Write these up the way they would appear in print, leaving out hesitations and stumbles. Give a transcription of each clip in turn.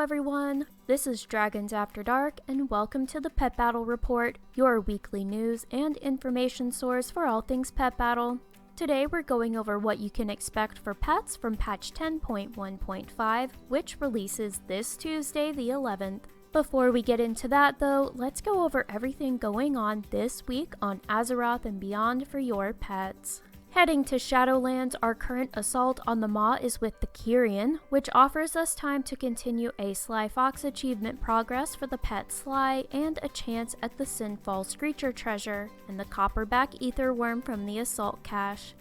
everyone, this is Dragons After Dark, and welcome to the Pet Battle Report, your weekly news and information source for all things Pet Battle. Today we're going over what you can expect for pets from patch 10.1.5, which releases this Tuesday the 11th. Before we get into that though, let's go over everything going on this week on Azeroth and beyond for your pets. Heading to Shadowlands, our current assault on the Maw is with the Kyrian, which offers us time to continue a Sly Fox achievement progress for the pet Sly and a chance at the Sinfall Screecher treasure and the Copperback Ether Worm from the Assault Cache.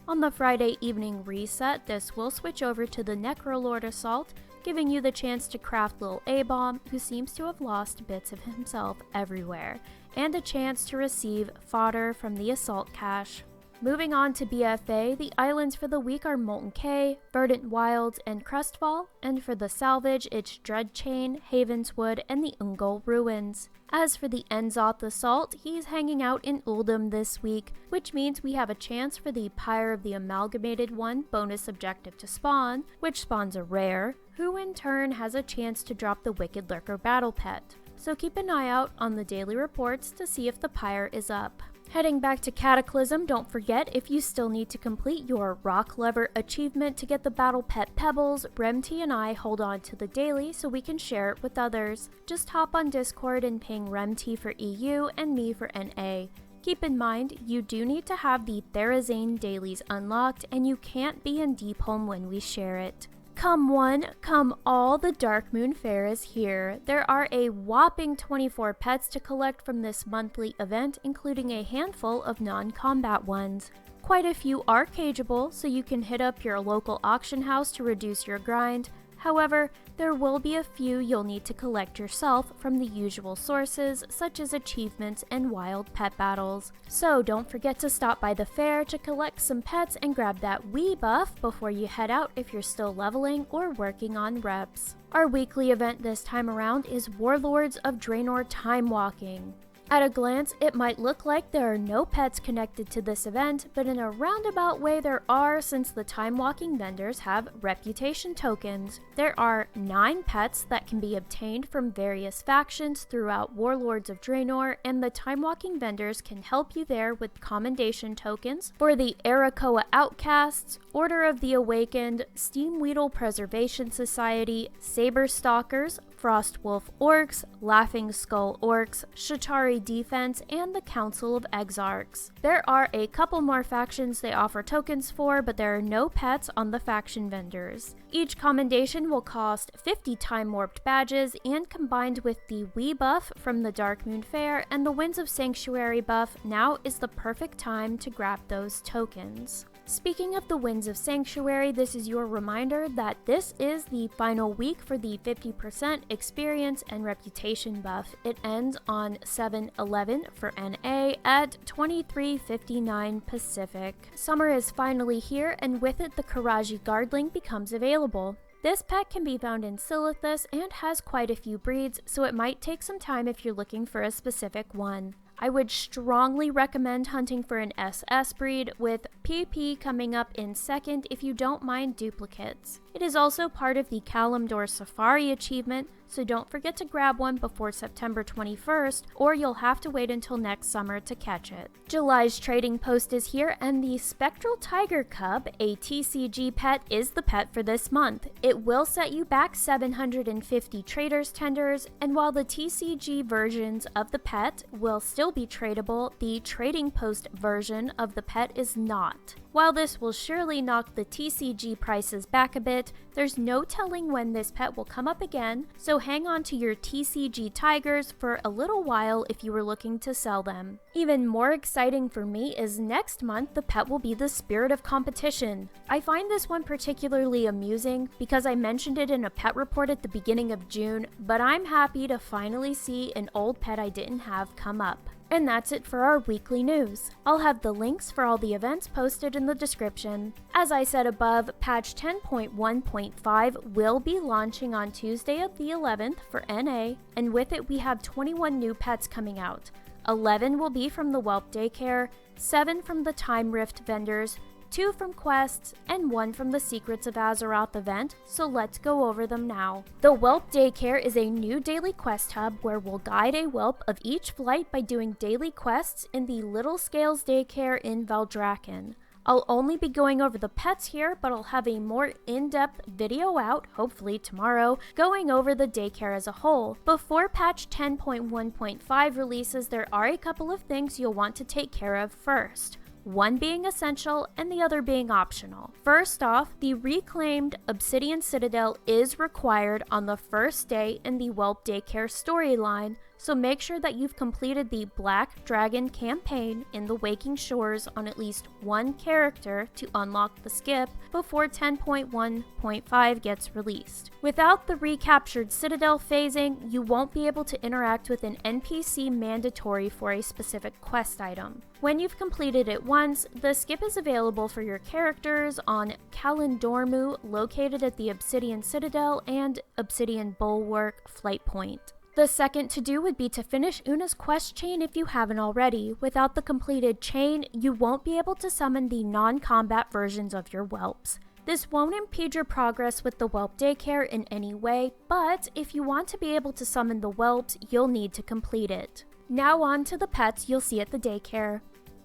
On the Friday evening reset, this will switch over to the Necrolord Assault, giving you the chance to craft Lil A-Bomb, who seems to have lost bits of himself everywhere, and a chance to receive fodder from the Assault Cache. Moving on to BFA, the islands for the week are Molten Cay, Verdant Wilds, and Crestfall, and for the salvage, it's Dreadchain, Havenswood, and the Ungol Ruins. As for the Enzoth Assault, he's hanging out in Uldum this week, which means we have a chance for the Pyre of the Amalgamated One bonus objective to spawn, which spawns a rare, who in turn has a chance to drop the Wicked Lurker Battle Pet. So keep an eye out on the daily reports to see if the Pyre is up. Heading back to Cataclysm, don't forget if you still need to complete your Rock Lever achievement to get the Battle Pet Pebbles, Remty and I hold on to the daily so we can share it with others. Just hop on Discord and ping Remty for EU and me for NA. Keep in mind, you do need to have the Therazane dailies unlocked and you can't be in Deep Home when we share it. Come one, come all, the Dark Moon Fair is here. There are a whopping 24 pets to collect from this monthly event, including a handful of non-combat ones. Quite a few are cageable, so you can hit up your local auction house to reduce your grind. However, there will be a few you'll need to collect yourself from the usual sources, such as achievements and wild pet battles. So don't forget to stop by the fair to collect some pets and grab that wee buff before you head out if you're still leveling or working on reps. Our weekly event this time around is Warlords of Draenor Time Walking. At a glance, it might look like there are no pets connected to this event, but in a roundabout way there are, since the Time Walking vendors have reputation tokens. There are 9 pets that can be obtained from various factions throughout Warlords of Draenor, and the Time Walking vendors can help you there with commendation tokens for the Arakoa Outcasts, Order of the Awakened, Steamweedle Preservation Society, Saber Stalkers, Frostwolf Orcs, Laughing Skull Orcs, Shatari Defense, and the Council of Exarchs. There are a couple more factions they offer tokens for, but there are no pets on the faction vendors. Each commendation will cost 50 Time Warped badges, and combined with the Wii buff from the Dark Moon Fair and the Winds of Sanctuary buff, now is the perfect time to grab those tokens. Speaking of the Winds of Sanctuary, this is your reminder that this is the final week for the 50% experience and reputation buff. It ends on 7/11 for NA at 23:59 Pacific. Summer is finally here, and with it the Karaji Guardling becomes available. This pet can be found in Silithus and has quite a few breeds, so it might take some time if you're looking for a specific one. I would strongly recommend hunting for an SS breed, with PP coming up in second if you don't mind duplicates. It is also part of the Kalimdor Safari achievement, so don't forget to grab one before September 21st, or you'll have to wait until next summer to catch it. July's trading post is here, and the Spectral Tiger Cub, a TCG pet, is the pet for this month. It will set you back 750 traders tenders, and while the TCG versions of the pet will still be tradable, the trading post version of the pet is not. While this will surely knock the TCG prices back a bit, there's no telling when this pet will come up again, so hang on to your TCG tigers for a little while if you were looking to sell them. Even more exciting for me is next month the pet will be the Spirit of Competition. I find this one particularly amusing because I mentioned it in a pet report at the beginning of June, but I'm happy to finally see an old pet I didn't have come up. And that's it for our weekly news. I'll have the links for all the events posted in the description. As I said above, patch 10.1.5 will be launching on Tuesday of the 11th for NA, and with it we have 21 new pets coming out. 11 will be from the Whelp Daycare, 7 from the Time Rift vendors, 2 from quests, and 1 from the Secrets of Azeroth event, so let's go over them now. The Whelp Daycare is a new daily quest hub where we'll guide a whelp of each flight by doing daily quests in the Little Scales Daycare in Valdrakken. I'll only be going over the pets here, but I'll have a more in-depth video out, hopefully tomorrow, going over the daycare as a whole. Before patch 10.1.5 releases, there are a couple of things you'll want to take care of first. One being essential and the other being optional. First off, the reclaimed Obsidian Citadel is required on the first day in the Whelp Daycare storyline, so make sure that you've completed the Black Dragon campaign in the Waking Shores on at least one character to unlock the skip before 10.1.5 gets released. Without the recaptured Citadel phasing, you won't be able to interact with an NPC mandatory for a specific quest item. When you've completed it once, the skip is available for your characters on Kalendormu, located at the Obsidian Citadel and Obsidian Bulwark Flight Point. The second to do would be to finish Una's quest chain if you haven't already. Without the completed chain, you won't be able to summon the non-combat versions of your whelps. This won't impede your progress with the Whelp Daycare in any way, but if you want to be able to summon the whelps, you'll need to complete it. Now on to the pets you'll see at the daycare.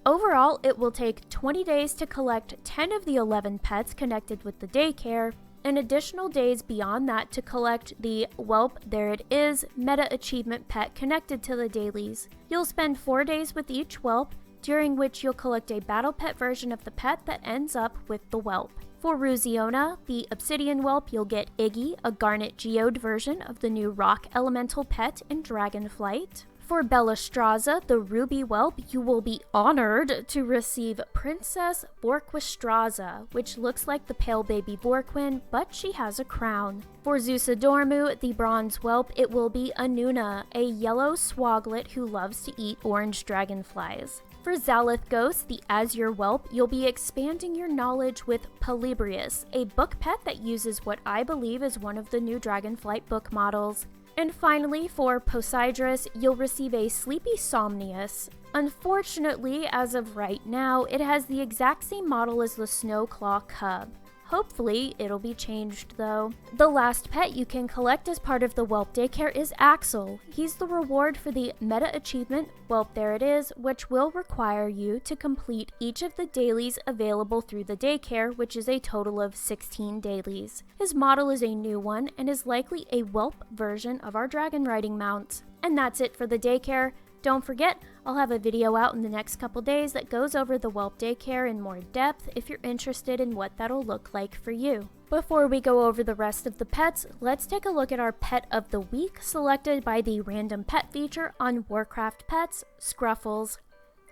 Overall, it will take 20 days to collect 10 of the 11 pets connected with the daycare, and additional days beyond that to collect the Whelp There It Is meta achievement pet connected to the dailies. You'll spend 4 days with each whelp, during which you'll collect a battle pet version of the pet that ends up with the whelp. For Ruziona, the Obsidian Whelp, you'll get Iggy, a Garnet Geode version of the new Rock Elemental pet in Dragonflight. For Bellastraza, the Ruby Whelp, you will be honored to receive Princess Vorquestraza, which looks like the pale baby Vorquin, but she has a crown. For Zusadormu, the Bronze Whelp, it will be Anuna, a yellow swoglet who loves to eat orange dragonflies. For Zalith Ghost, the Azure Whelp, you'll be expanding your knowledge with Palibrius, a book pet that uses what I believe is one of the new Dragonflight book models. And finally, for Poseidrus, you'll receive a Sleepy Somnius. Unfortunately, as of right now, it has the exact same model as the Snowclaw Cub. Hopefully, it'll be changed though. The last pet you can collect as part of the Whelp Daycare is Axel. He's the reward for the meta achievement, Whelp There It Is, which will require you to complete each of the dailies available through the daycare, which is a total of 16 dailies. His model is a new one and is likely a whelp version of our dragon riding mount. And that's it for the daycare. Don't forget, I'll have a video out in the next couple days that goes over the Whelp Daycare in more depth if you're interested in what that'll look like for you. Before we go over the rest of the pets, let's take a look at our pet of the week selected by the random pet feature on Warcraft Pets, Scruffles.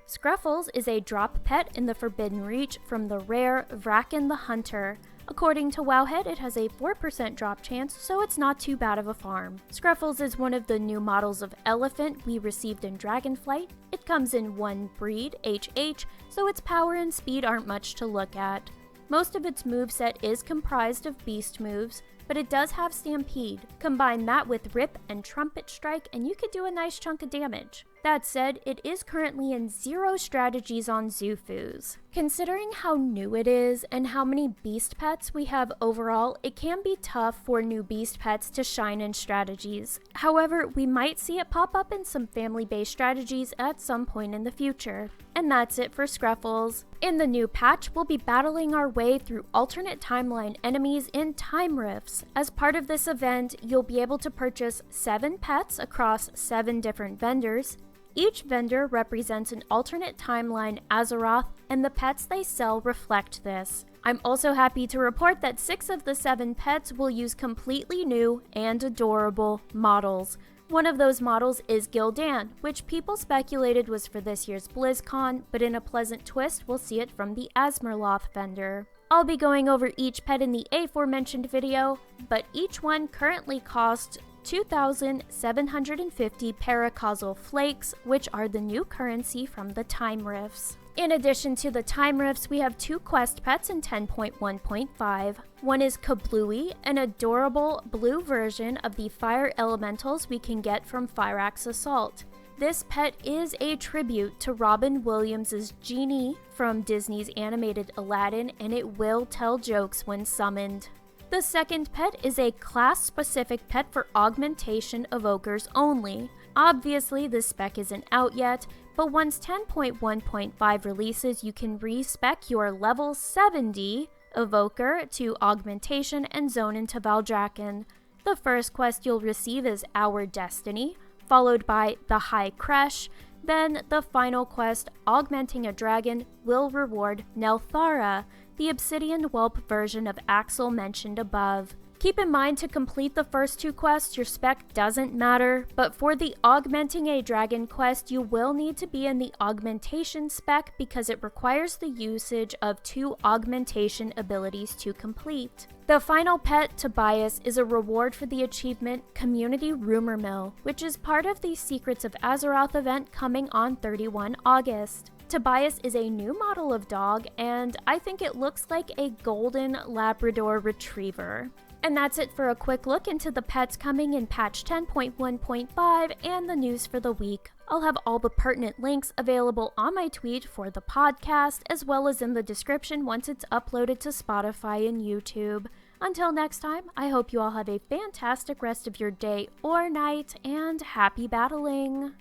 Scruffles is a drop pet in the Forbidden Reach from the rare Vraken the Hunter. According to Wowhead, it has a 4% drop chance, so it's not too bad of a farm. Scruffles is one of the new models of elephant we received in Dragonflight. It comes in one breed, HH, so its power and speed aren't much to look at. Most of its moveset is comprised of beast moves, but it does have Stampede. Combine that with Rip and Trumpet Strike and you could do a nice chunk of damage. That said, it is currently in 0 strategies on Zufus. Considering how new it is and how many beast pets we have overall, it can be tough for new beast pets to shine in strategies. However, we might see it pop up in some family-based strategies at some point in the future. And that's it for Scruffles. In the new patch, we'll be battling our way through alternate timeline enemies in time rifts. As part of this event, you'll be able to purchase 7 pets across 7 different vendors. Each vendor represents an alternate timeline Azeroth, and the pets they sell reflect this. I'm also happy to report that 6 of the 7 pets will use completely new and adorable models. One of those models is Gil'dan, which people speculated was for this year's BlizzCon, but in a pleasant twist, we'll see it from the Asmerloth vendor. I'll be going over each pet in the aforementioned video, but each one currently costs 2,750 paracausal flakes, which are the new currency from the time rifts. In addition to the time rifts, we have 2 quest pets in 10.1.5. One is Kablooey, an adorable blue version of the fire elementals we can get from Fyrax Assault. This pet is a tribute to Robin Williams' Genie from Disney's animated Aladdin, and it will tell jokes when summoned. The second pet is a class-specific pet for augmentation evokers only. Obviously, this spec isn't out yet, but once 10.1.5 releases, you can respec your level 70 evoker to augmentation and zone into Valdrakken. The first quest you'll receive is Our Destiny, followed by the High Crash. Then the final quest, Augmenting a Dragon, will reward Nelthara, the Obsidian Whelp version of Axel mentioned above. Keep in mind, to complete the first two quests, your spec doesn't matter, but for the Augmenting a Dragon quest, you will need to be in the augmentation spec because it requires the usage of 2 augmentation abilities to complete. The final pet, Tobias, is a reward for the achievement Community Rumor Mill, which is part of the Secrets of Azeroth event coming on 31 August. Tobias is a new model of dog, and I think it looks like a golden Labrador retriever. And that's it for a quick look into the pets coming in patch 10.1.5 and the news for the week. I'll have all the pertinent links available on my tweet for the podcast, as well as in the description once it's uploaded to Spotify and YouTube. Until next time, I hope you all have a fantastic rest of your day or night, and happy battling!